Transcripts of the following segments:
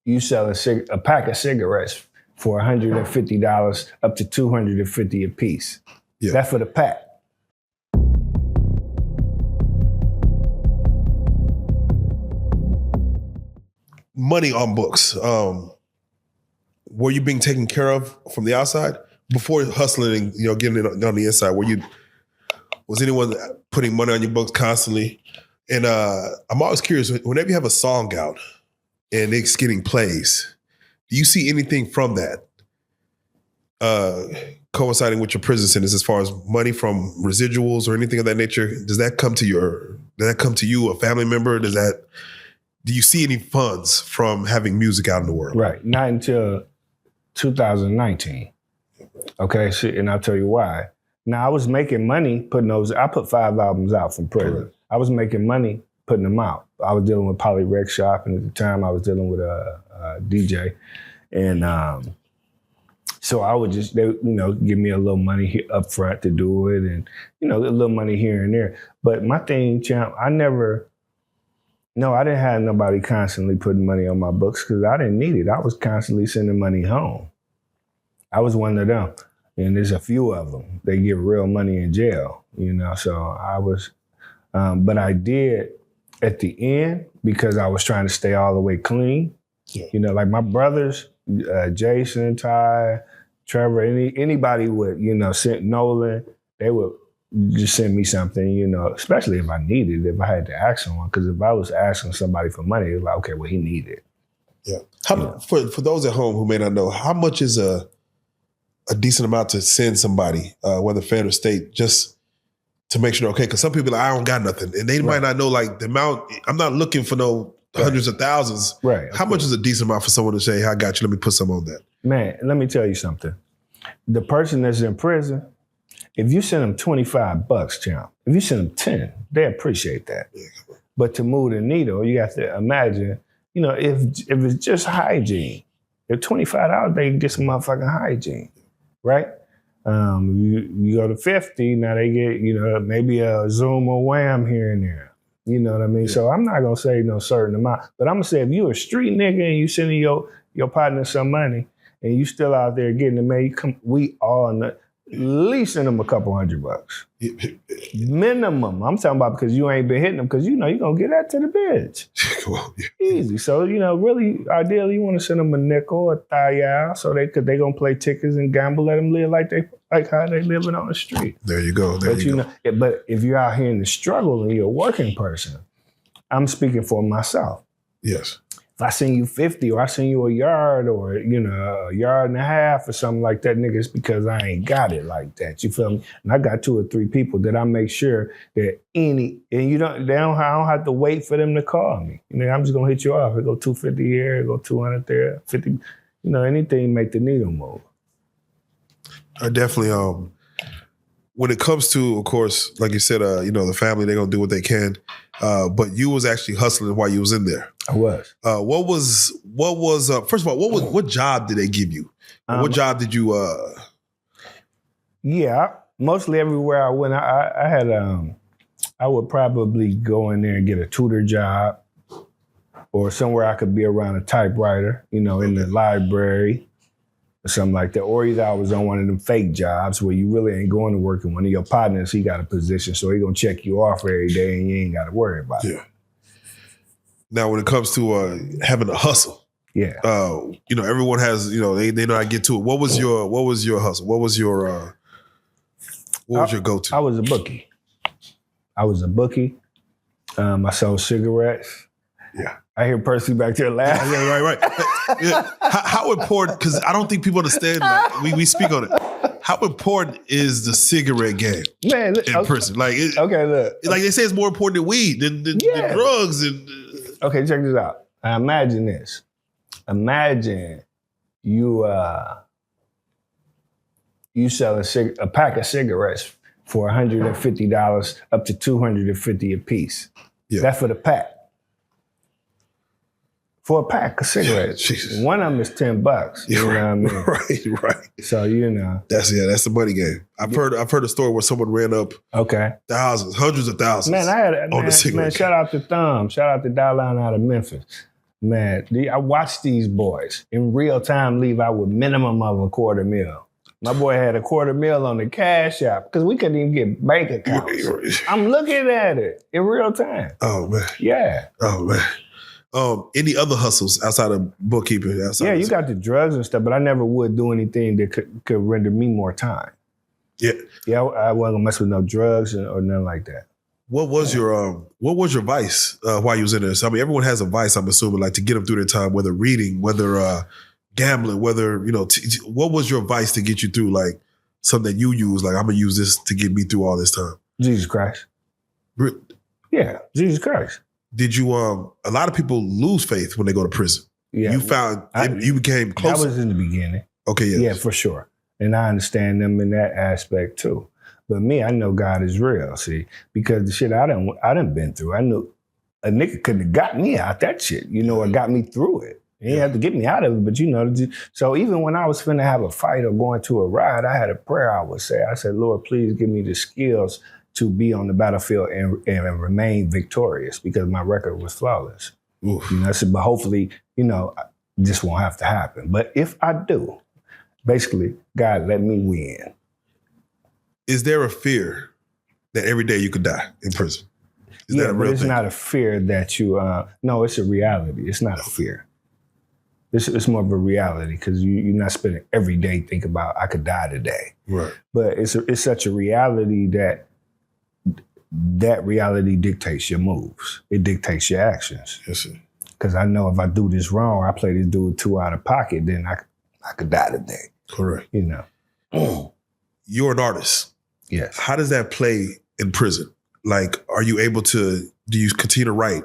You sell a pack of cigarettes for $150 up to $250 a piece. Yeah. That's for the pack. Money on books. Were you being taken care of from the outside before hustling and getting it on the inside? Was anyone putting money on your books constantly? And I'm always curious, whenever you have a song out and it's getting plays, do you see anything from that coinciding with your prison sentence as far as money from residuals or anything of that nature? Does that come to you, a family member? Do you see any funds from having music out in the world? Right, not until 2019. Okay, and I'll tell you why. Now, I was making money putting those, I put 5 albums out from prison. Right. I was making money putting them out. I was dealing with Poly Rec Shop, and at the time I was dealing with a DJ. And so I would just, give me a little money up front to do it, and, a little money here and there. But my thing, champ, I didn't have nobody constantly putting money on my books because I didn't need it. I was constantly sending money home. I was one of them. And there's a few of them. They get real money in jail, So I was, but I did at the end because I was trying to stay all the way clean. Yeah. Like my brothers, Jason, Ty, Trevor, anybody would, send Nolan, they would just send me something, especially if I needed it, if I had to ask someone. Because if I was asking somebody for money, it was like, okay, well, he needed it. Yeah. For those at home who may not know, how much is a decent amount to send somebody, whether fed or state, just to make sure, okay, because some people I don't got nothing. And they might not know like the amount, I'm not looking for no hundreds of thousands. Right. How much is a decent amount for someone to say, hey, I got you, let me put some on that? Man, let me tell you something. The person that's in prison, if you send them $25, champ, if you send them 10, they appreciate that. Yeah. But to move the needle, you have to imagine, if it's just hygiene, if $25, they can get some motherfucking hygiene. Right? You go to 50, now they get, maybe a Zoom or Wham here and there. You know what I mean? Yeah. So I'm not going to say no certain amount, but I'm going to say if you a street nigga and you sending your partner some money and you still out there getting it, man, we all at least send them a couple $100. Minimum. I'm talking about because you ain't been hitting them because you're going to get that to the bitch. Well, yeah. Easy. So, really, ideally, you want to send them a nickel, a thigh, so they going to play tickets and gamble, let them live like how they living on the street. There you go. But if you're out here in the struggle and you're a working person, I'm speaking for myself. Yes. If I send you 50 or I send you a yard or, a yard and a half or something like that, nigga, it's because I ain't got it like that. You feel me? And I got 2 or 3 people that I make sure that I don't have to wait for them to call me. I'm just going to hit you off. It go 250 here, it go 200 there, 50, anything make the needle move. I definitely, when it comes to, of course, like you said, the family, they're going to do what they can. But you was actually hustling while you was in there. I was. What was first of all, what job did they give you? What job did you Yeah, mostly everywhere I went, I had I would probably go in there and get a tutor job or somewhere I could be around a typewriter, in the library or something like that. Or either I was on one of them fake jobs where you really ain't going to work and one of your partners, he got a position, so he gonna check you off every day and you ain't got to worry about it. Now, when it comes to having a hustle, everyone has, they know how to get to it. What was your hustle? What was your go-to? I was a bookie. I sold cigarettes. Yeah. I hear Percy back there laughing. Yeah, right. Yeah. How important, because I don't think people understand, like, we speak on it. How important is the cigarette game in prison? Like, look. Like they say it's more important than weed, than drugs. Okay, check this out. Now imagine this. Imagine you sell a pack of cigarettes for $150 up to $250 a piece. Yeah. That's for the pack. For a pack of cigarettes. Jesus. One of them is $10. You know what I mean? Right. So that's the money game. I've heard a story where someone ran up thousands, hundreds of thousands. Man, shout out to Thumb. Shout out to Dial out of Memphis. Man, I watched these boys in real time leave out with minimum of $250,000. My boy had $250,000 on the Cash App because we couldn't even get bank accounts. I'm looking at it in real time. Oh man. Yeah. Oh man. Any other hustles outside of bookkeeping? Yeah, you got the drugs and stuff, but I never would do anything that could render me more time. Yeah. Yeah, I wasn't gonna mess with no drugs or nothing like that. What was your vice while you was in there? So, I mean, everyone has a vice, I'm assuming, like to get them through their time, whether reading, whether gambling, whether, you know, what was your vice to get you through, like something that you use, like I'm gonna use this to get me through all this time? Jesus Christ. Yeah, Jesus Christ. Did you, a lot of people lose faith when they go to prison. Yeah. You found, you became closer. That was in the beginning. Okay, yeah. Yeah, for sure. And I understand them in that aspect too. But me, I know God is real, see, because the shit I done been through, I knew a nigga couldn't have got me out that shit, you know, or got me through it. He didn't have to get me out of it, but you know, so even when I was finna have a fight or going to a ride, I had a prayer I would say. I said, Lord, please give me the skills to be on the battlefield and remain victorious because my record was flawless. Oof. You know, I said, but hopefully, you know, this won't have to happen. But if I do, basically, God let me win. Is there a fear that every day you could die in prison? Is yeah, that a real but it's thing? not a fear that you, no, it's a reality. It's not a fear. It's more of a reality because you're not spending every day thinking about, I could die today. Right. But it's such a reality that reality dictates your moves. It dictates your actions. Yes, sir. Because I know if I do this wrong, I play this dude too out of pocket, then I could die today. Correct. You know. You're an artist. Yes. How does that play in prison? Like, are you able to, do you continue to write?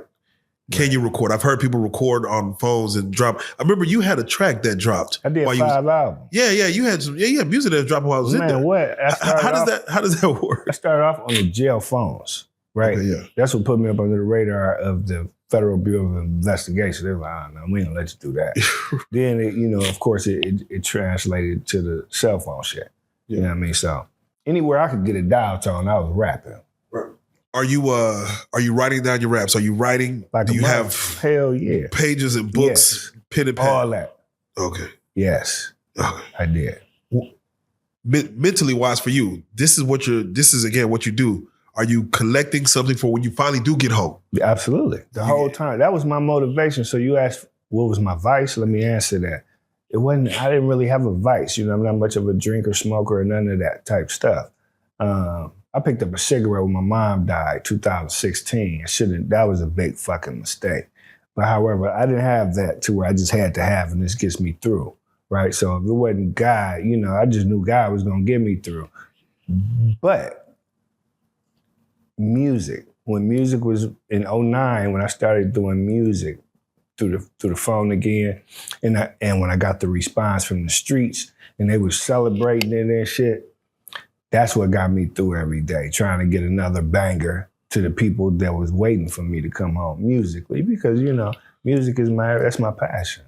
Can you record? I've heard people record on phones and drop. I remember you had a track that dropped. I did while 5 albums. Yeah, you had some, you had music that dropped while I was in there. Man, what? How does that work? I started off on the jail phones, right? Okay, yeah. That's what put me up under the radar of the Federal Bureau of Investigation. They were like, no, we ain't gonna let you do that. Then, of course, it translated to the cell phone shit. Yeah. You know what I mean? So anywhere I could get a dial tone, I was rapping. Right. Are you writing down your raps? Are you writing? Like do you have hell yeah pages and books, pen and pad? All that. Okay. Yes. Okay. I did. Mentally wise for you, this is again what you do. Are you collecting something for when you finally do get home? Absolutely. The whole time. That was my motivation. So you asked, what was my vice? Let me answer that. I didn't really have a vice. You know, I'm not much of a drinker, smoker, or none of that type stuff. I picked up a cigarette when my mom died, 2016. That was a big fucking mistake. But however, I didn't have that to where I just had to have, and this gets me through, right? So if it wasn't God, I just knew God was gonna get me through. But music, when music was in 2009, when I started doing music through the phone again, and when I got the response from the streets, and they were celebrating it and shit, that's what got me through every day, trying to get another banger to the people that was waiting for me to come home musically, because, music is that's my passion.